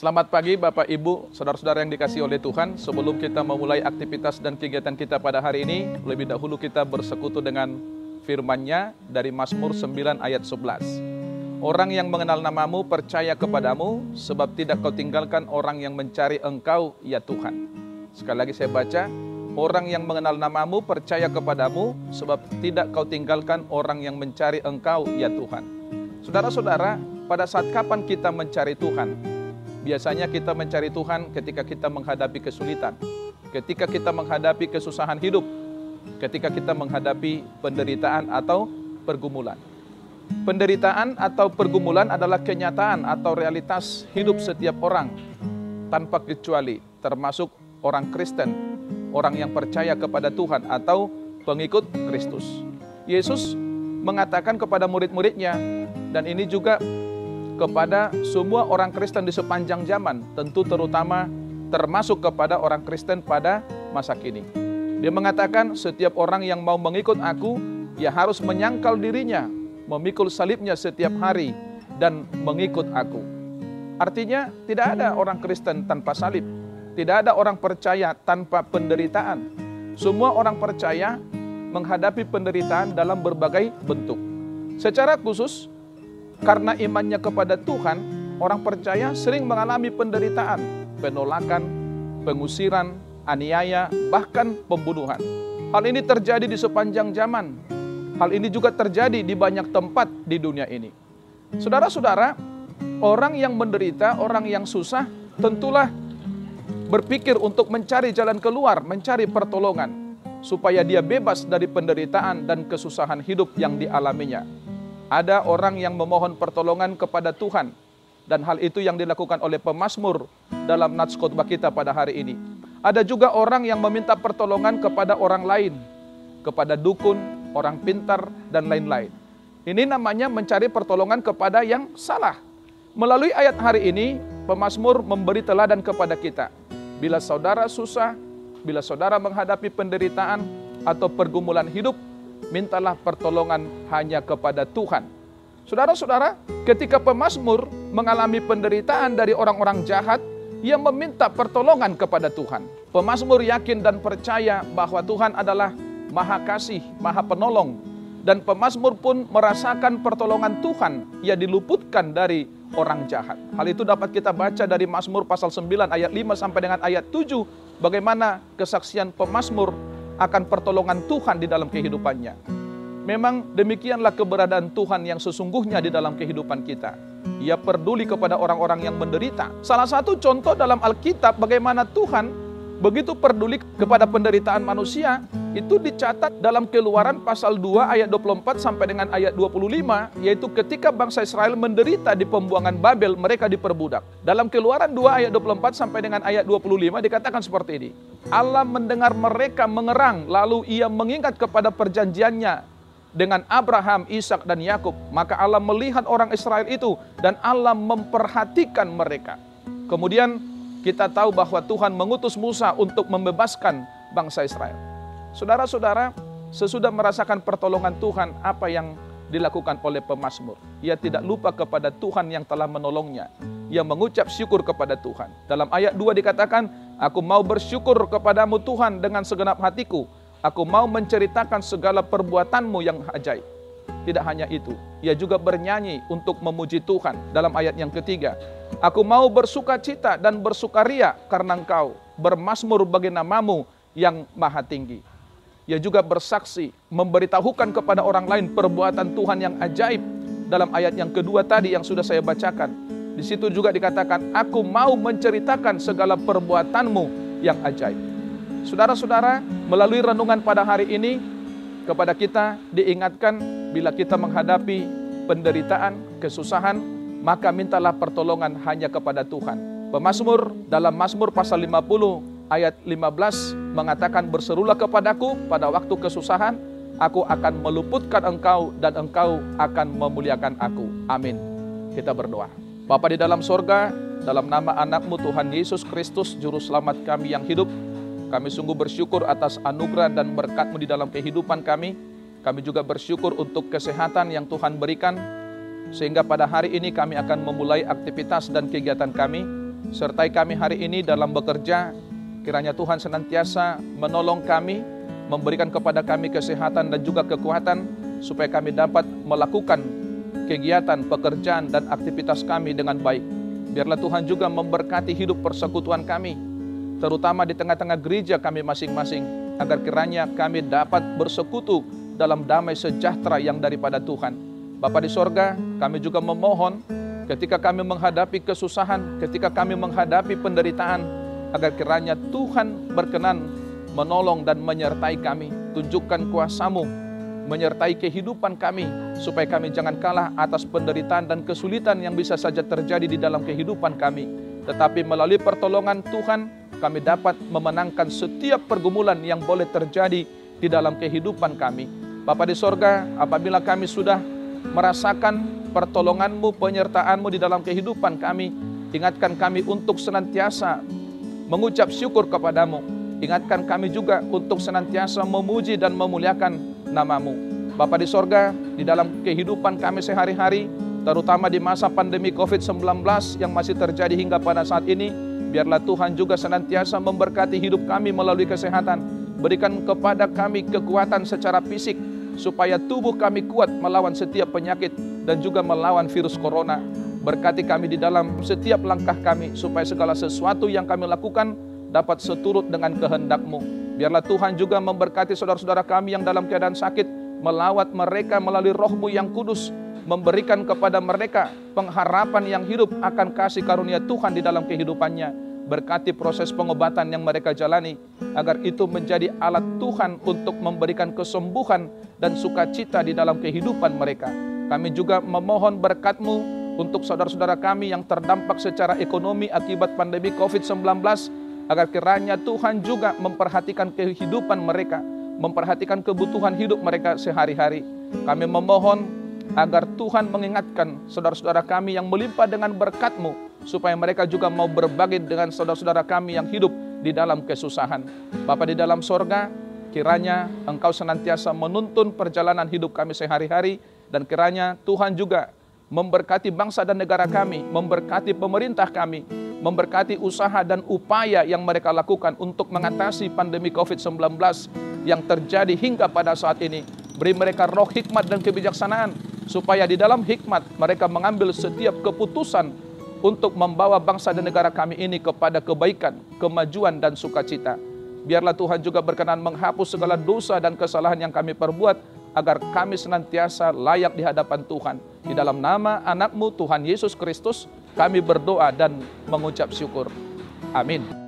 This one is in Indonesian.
Selamat pagi Bapak Ibu, saudara-saudara yang dikasihi oleh Tuhan. Sebelum kita memulai aktivitas dan kegiatan kita pada hari ini, lebih dahulu kita bersekutu dengan firman-Nya dari Mazmur 9 ayat 11. Orang yang mengenal namamu percaya kepadamu, sebab tidak kau tinggalkan orang yang mencari Engkau, ya Tuhan. Sekali lagi saya baca, orang yang mengenal namamu percaya kepadamu, sebab tidak kau tinggalkan orang yang mencari Engkau, ya Tuhan. Saudara-saudara, pada saat kapan kita mencari Tuhan? Biasanya kita mencari Tuhan ketika kita menghadapi kesulitan, ketika kita menghadapi kesusahan hidup, ketika kita menghadapi penderitaan atau pergumulan. Penderitaan atau pergumulan adalah kenyataan atau realitas hidup setiap orang tanpa kecuali, termasuk orang Kristen, orang yang percaya kepada Tuhan atau pengikut Kristus. Yesus mengatakan kepada murid-muridnya, dan ini juga kepada semua orang Kristen di sepanjang zaman, tentu terutama termasuk kepada orang Kristen pada masa kini. Dia mengatakan setiap orang yang mau mengikut aku, ia harus menyangkal dirinya, memikul salibnya setiap hari, dan mengikut aku. Artinya tidak ada orang Kristen tanpa salib, tidak ada orang percaya tanpa penderitaan. Semua orang percaya menghadapi penderitaan dalam berbagai bentuk. Secara khusus, karena imannya kepada Tuhan, orang percaya sering mengalami penderitaan, penolakan, pengusiran, aniaya, bahkan pembunuhan. Hal ini terjadi di sepanjang zaman. Hal ini juga terjadi di banyak tempat di dunia ini. Saudara-saudara, orang yang menderita, orang yang susah, tentulah berpikir untuk mencari jalan keluar, mencari pertolongan, supaya dia bebas dari penderitaan dan kesusahan hidup yang dialaminya. Ada orang yang memohon pertolongan kepada Tuhan, dan hal itu yang dilakukan oleh pemazmur dalam nats khotbah kita pada hari ini. Ada juga orang yang meminta pertolongan kepada orang lain, kepada dukun, orang pintar, dan lain-lain. Ini namanya mencari pertolongan kepada yang salah. Melalui ayat hari ini, pemazmur memberi teladan kepada kita. Bila saudara susah, bila saudara menghadapi penderitaan atau pergumulan hidup, mintalah pertolongan hanya kepada Tuhan. Saudara-saudara, ketika pemazmur mengalami penderitaan dari orang-orang jahat, ia meminta pertolongan kepada Tuhan. Pemazmur yakin dan percaya bahwa Tuhan adalah Maha Kasih, Maha Penolong. Dan pemazmur pun merasakan pertolongan Tuhan, ia diluputkan dari orang jahat. Hal itu dapat kita baca dari Mazmur pasal 9 ayat 5 sampai dengan ayat 7, bagaimana kesaksian pemazmur akan pertolongan Tuhan di dalam kehidupannya. Memang demikianlah keberadaan Tuhan yang sesungguhnya di dalam kehidupan kita. Ia peduli kepada orang-orang yang menderita. Salah satu contoh dalam Alkitab bagaimana Tuhan begitu peduli kepada penderitaan manusia, itu dicatat dalam Keluaran pasal 2 ayat 24 sampai dengan ayat 25, yaitu ketika bangsa Israel menderita di pembuangan Babel, mereka diperbudak. Dalam Keluaran 2 ayat 24 sampai dengan ayat 25 dikatakan seperti ini. Allah mendengar mereka mengerang, lalu ia mengingat kepada perjanjiannya dengan Abraham, Ishak, dan Yakub. Maka Allah melihat orang Israel itu dan Allah memperhatikan mereka. Kemudian kita tahu bahwa Tuhan mengutus Musa untuk membebaskan bangsa Israel. Saudara-saudara, sesudah merasakan pertolongan Tuhan, apa yang dilakukan oleh pemazmur? Ia tidak lupa kepada Tuhan yang telah menolongnya. Ia mengucap syukur kepada Tuhan. Dalam ayat 2 dikatakan, aku mau bersyukur kepadamu Tuhan dengan segenap hatiku. Aku mau menceritakan segala perbuatanmu yang ajaib. Tidak hanya itu, ia juga bernyanyi untuk memuji Tuhan. Dalam ayat yang ketiga, aku mau bersukacita dan bersukaria karena engkau bermazmur bagi namamu yang maha tinggi. Ia juga bersaksi, memberitahukan kepada orang lain perbuatan Tuhan yang ajaib. Dalam ayat yang kedua tadi yang sudah saya bacakan, di situ juga dikatakan, aku mau menceritakan segala perbuatanmu yang ajaib. Saudara-saudara, melalui renungan pada hari ini, kepada kita diingatkan, bila kita menghadapi penderitaan, kesusahan, maka mintalah pertolongan hanya kepada Tuhan. Pemazmur dalam Mazmur pasal 50 ayat 15 mengatakan, berserulah kepadaku pada waktu kesusahan, aku akan meluputkan engkau dan engkau akan memuliakan aku. Amin. Kita berdoa. Bapa di dalam sorga, dalam nama anak-Mu Tuhan Yesus Kristus, Juru Selamat kami yang hidup, kami sungguh bersyukur atas anugerah dan berkat-Mu di dalam kehidupan kami. Kami juga bersyukur untuk kesehatan yang Tuhan berikan, sehingga pada hari ini kami akan memulai aktivitas dan kegiatan kami. sertai kami hari ini dalam bekerja. Kiranya Tuhan senantiasa menolong kami, memberikan kepada kami kesehatan dan juga kekuatan, supaya kami dapat melakukan kegiatan, pekerjaan, dan aktivitas kami dengan baik. Biarlah Tuhan juga memberkati hidup persekutuan kami, terutama di tengah-tengah gereja kami masing-masing, agar kiranya kami dapat bersekutu dalam damai sejahtera yang daripada Tuhan. Bapa di sorga, kami juga memohon ketika kami menghadapi kesusahan, ketika kami menghadapi penderitaan, agar kiranya Tuhan berkenan menolong dan menyertai kami. Tunjukkan kuasa-Mu menyertai kehidupan kami, supaya kami jangan kalah atas penderitaan dan kesulitan yang bisa saja terjadi di dalam kehidupan kami. Tetapi melalui pertolongan Tuhan, kami dapat memenangkan setiap pergumulan yang boleh terjadi di dalam kehidupan kami. Bapa di sorga, apabila kami sudah merasakan pertolongan-Mu, penyertaan-Mu di dalam kehidupan kami, ingatkan kami untuk senantiasa mengucap syukur kepadamu. Ingatkan kami juga untuk senantiasa memuji dan memuliakan nama-Mu. Bapa di sorga, di dalam kehidupan kami sehari-hari, terutama di masa pandemi COVID-19 yang masih terjadi hingga pada saat ini, biarlah Tuhan juga senantiasa memberkati hidup kami melalui kesehatan. Berikan kepada kami kekuatan secara fisik, supaya tubuh kami kuat melawan setiap penyakit dan juga melawan virus corona. Berkati kami di dalam setiap langkah kami, supaya segala sesuatu yang kami lakukan dapat seturut dengan kehendak-Mu. Biarlah Tuhan juga memberkati saudara-saudara kami yang dalam keadaan sakit, melawat mereka melalui Roh-Mu yang kudus, memberikan kepada mereka pengharapan yang hidup akan kasih karunia Tuhan di dalam kehidupannya. Berkati proses pengobatan yang mereka jalani, agar itu menjadi alat Tuhan untuk memberikan kesembuhan dan sukacita di dalam kehidupan mereka. Kami juga memohon berkat-Mu untuk saudara-saudara kami yang terdampak secara ekonomi akibat pandemi COVID-19, agar kiranya Tuhan juga memperhatikan kehidupan mereka, memperhatikan kebutuhan hidup mereka sehari-hari. Kami memohon agar Tuhan mengingatkan saudara-saudara kami yang melimpah dengan berkat-Mu, supaya mereka juga mau berbagi dengan saudara-saudara kami yang hidup di dalam kesusahan. Bapa di dalam sorga, kiranya Engkau senantiasa menuntun perjalanan hidup kami sehari-hari, dan kiranya Tuhan juga memberkati bangsa dan negara kami, memberkati pemerintah kami, memberkati usaha dan upaya yang mereka lakukan untuk mengatasi pandemi COVID-19 yang terjadi hingga pada saat ini. Beri mereka roh hikmat dan kebijaksanaan, supaya di dalam hikmat mereka mengambil setiap keputusan untuk membawa bangsa dan negara kami ini kepada kebaikan, kemajuan, dan sukacita. Biarlah Tuhan juga berkenan menghapus segala dosa dan kesalahan yang kami perbuat, agar kami senantiasa layak di hadapan Tuhan. Di dalam nama anak-Mu Tuhan Yesus Kristus, kami berdoa dan mengucap syukur. Amin.